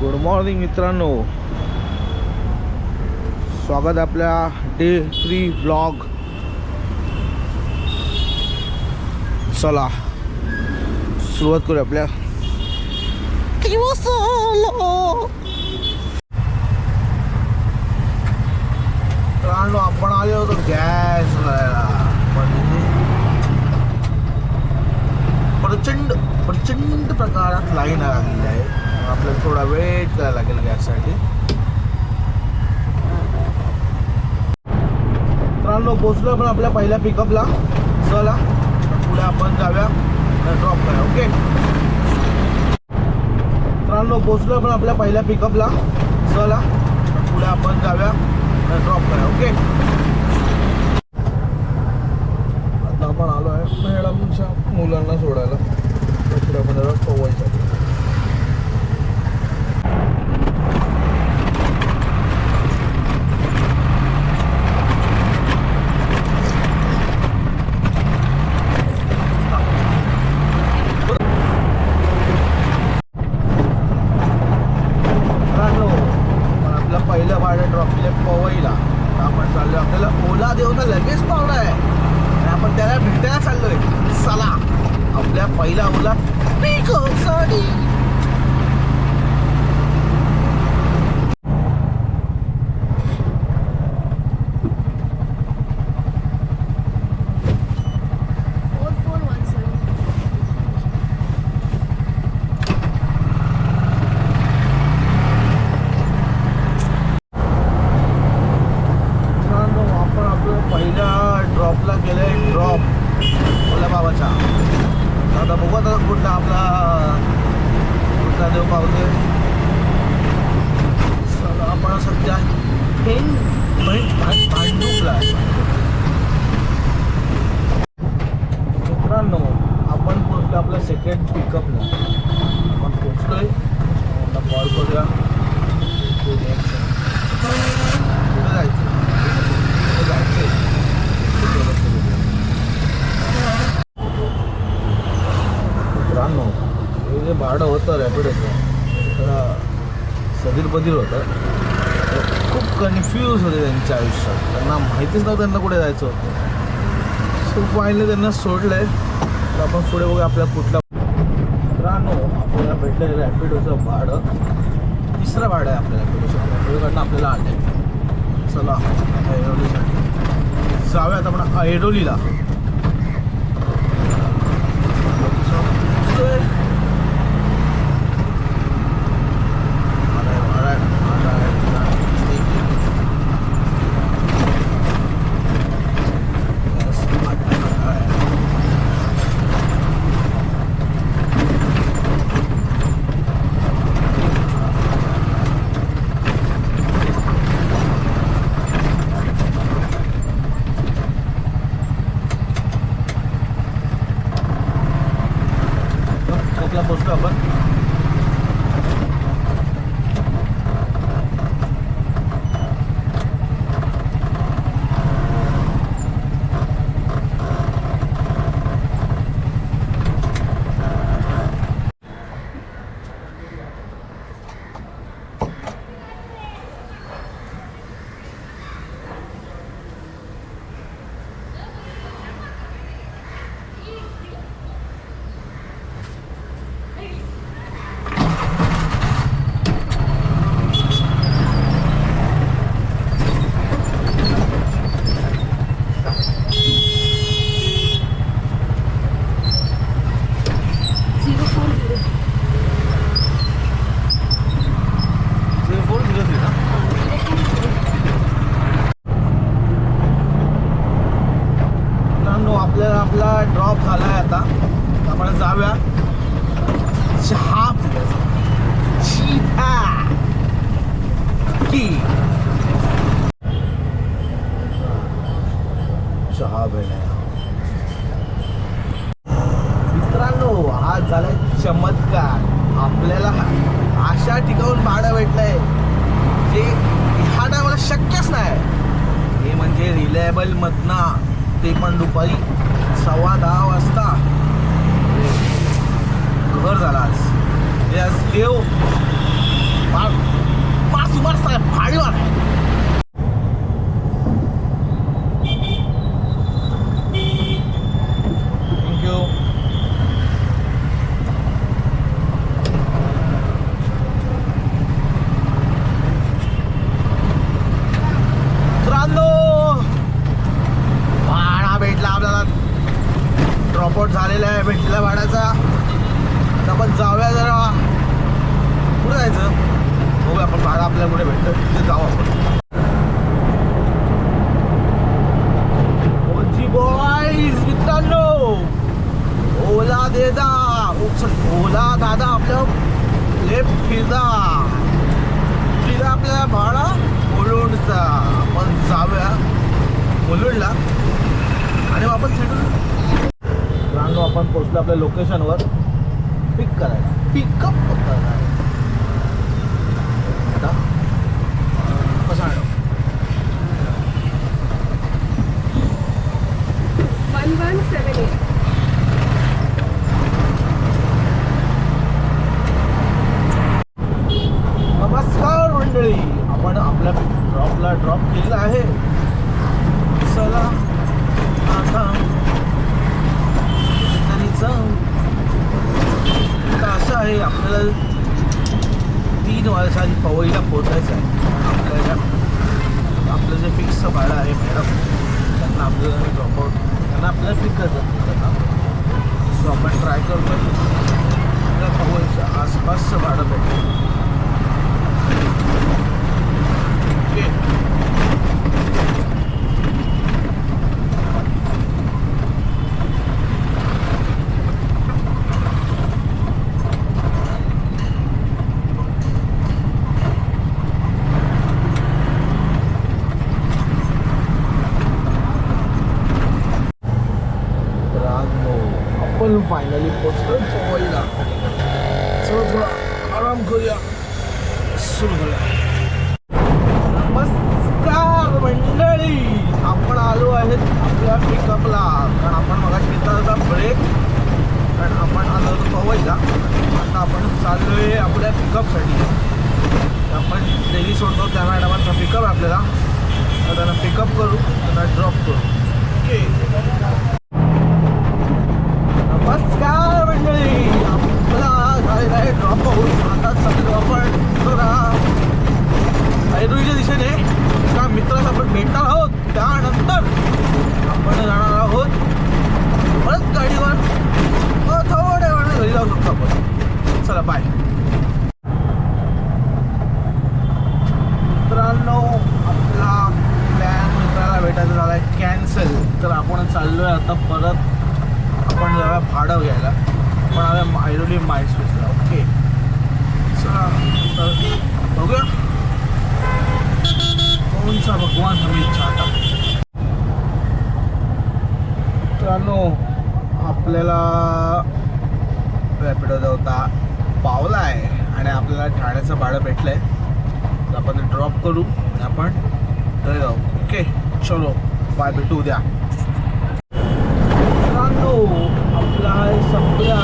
Good morning मित्रांनो, स्वागत आपल्या डे 3 व्लॉग. चला सुरुवात करू आपल्या मित्रांनो. आपण आलो होतो गॅस भरायला, प्रचंड प्रचंड प्रकारात लाईन लागलेली आहे. आपल्याला थोडा वेट करायला लागेल गॅससाठी. मित्रांनो पोचलो आपण आपल्या पहिल्या पिकअपला. चला पुढे आपण जाऊया ड्रॉप करूया. ओके मित्रांनो पोचलो आपण आपल्या पहिल्या पिकअपला. चला पुढे आपण जाऊया ड्रॉप करूया. ओके आता आपण आलो आहे मॅडमच्या मुलांना सोडायला. पुढे आपण जरा पवायसाठी. पहिलं भाडं ड्रॉप केलं पवईला. आपण चाललोय, आपल्याला ओला देऊन लगेच पावला आहे आणि आपण त्याला भेटायला चाललोय. चला आपल्या पहिला ओला पिकअपसाठी. ड्रॉपला गेले ड्रॉप ओला बाबाचा. आता बघू आता कुठला आपला कुठला देव पावते. चला आपण सध्या भांडूपला आहे. मित्रांनो आपण पोचलो आपल्या सेकंड पिकअपला. आपण पोचतोय, कॉल करूया. कुठे जायचं मित्रांनो. हे जे भाडं होतं रॅपिडोचं जरा सदीर बदीर होतं. खूप कन्फ्यूज होते त्यांच्या आयुष्यात. त्यांना माहितीच नव्हतं त्यांना कुठे जायचं होतं. सो फायनली त्यांना सोडलं आहे. तर आपण पुढे बघूया आपल्या कुठला. मित्रांनो आपल्याला भेटलं रॅपिडोचं भाडं. तिसरं भाडं आहे आपल्याला रॅपिडोकडनं आपल्याला आलं आहे. चला ऐरोलीसाठी जाऊयात आपण ऐरोलीला. पोचलो आपण. आपल्याला आपला ड्रॉप झाला आहे. आता आपण जाऊया चहा चहा भेटला. मित्रांनो हा झालाय चमत्कार. आपल्याला अशा ठिकाणून भाडं भेटलंय जे ह्या टायमाला शक्यच नाही. हे म्हणजे रिलायबल मधनं, ते पण दुपारी 10:15 वाजता. घर झाला आज. आज देव मार मार सुमार साहेब भाडी मार. थँक्यू. मित्रांनो भाडा भेटला आपल्याला. ड्रॉपआउट झालेला आहे भेटलेला भाड्याचा. आता आपण जाऊया जरा. कुठे जायचं बघूया आपण. भाडं आपल्याला कुठे भेटतं तिथे जाऊ आपण. ओजी बॉईज मित्रांनो ओला देदा ओला दादा आपल्या लेफ्ट फिरदा फिरा आपल्याला भाडा मुलुंडचा. आपण जाऊया मुलुंडला आणि आपण तिथून रांगो आपण पोहोचलो आपल्या लोकेशनवर. पिक करायला पिकअप करायला आता कसं आहे 1178. नमस्कार मंडळी. आपण आपल्या ड्रॉपला ड्रॉप केलेला आहे. चला आता असं आहे आपल्याला 3 वर्षांनी पवईला पोचायचं आहे. आपल्याला आपलं जे फिक्सचं भाडं आहे मॅडम त्यांना आपल्याला ड्रॉपआउट त्यांना आपल्याला पिक करतात त्यांना. सो आपण ट्राय करतो आपल्या पवईच्या आसपासचं भाडं भेटेल. ओके आपण फायनली पोचलो पवईला. चला थोडा आराम करूया. सुरू करूया. नमस्कार मंडळी. आपण आलो आहेत आपल्या पिकअपला. कारण आपण मगाशी घेतला होता ब्रेक. कारण आपण आलो होतो पवईला. आता आपण चाललो आहे आपल्या पिकअपसाठी. आपण डेली सोडतो त्या मॅडमांचा पिकअप आपल्याला. तर त्यांना पिकअप करू त्यांना ड्रॉप करू. ओके नमस्कार मंडळी. आपला झालेला आहे ड्रॉप आऊट. आता चाललो आपण थोडा ऐरोलीच्या दिशेने. एका मित्राला आपण भेटणार आहोत. त्यानंतर आपण जाणार आहोत परत गाडीवर. थोड्या वेळाने घरी जाऊ शकतो आपण. चला बाय. मित्रांनो आपला प्लॅन मित्राला भेटायचा झाला आहे कॅन्सल. तर आपण चाललो आहे आता परत. आपण जाऊया भाडं घ्यायला. आपण आल्या ऐरोली माइंडस्पेसला. ओके चला तर बघूया कोणचा भगवान हमें चाहता. मित्रांनो आपल्याला रॅपिडो होता पावला आहे आणि आपल्याला ठाण्याचं भाडं भेटलं आहे. तर आपण ड्रॉप करू आणि आपण घरी जाऊ. ओके चलो बाय. भेटू उद्या. मित्रांनो आपला संपला.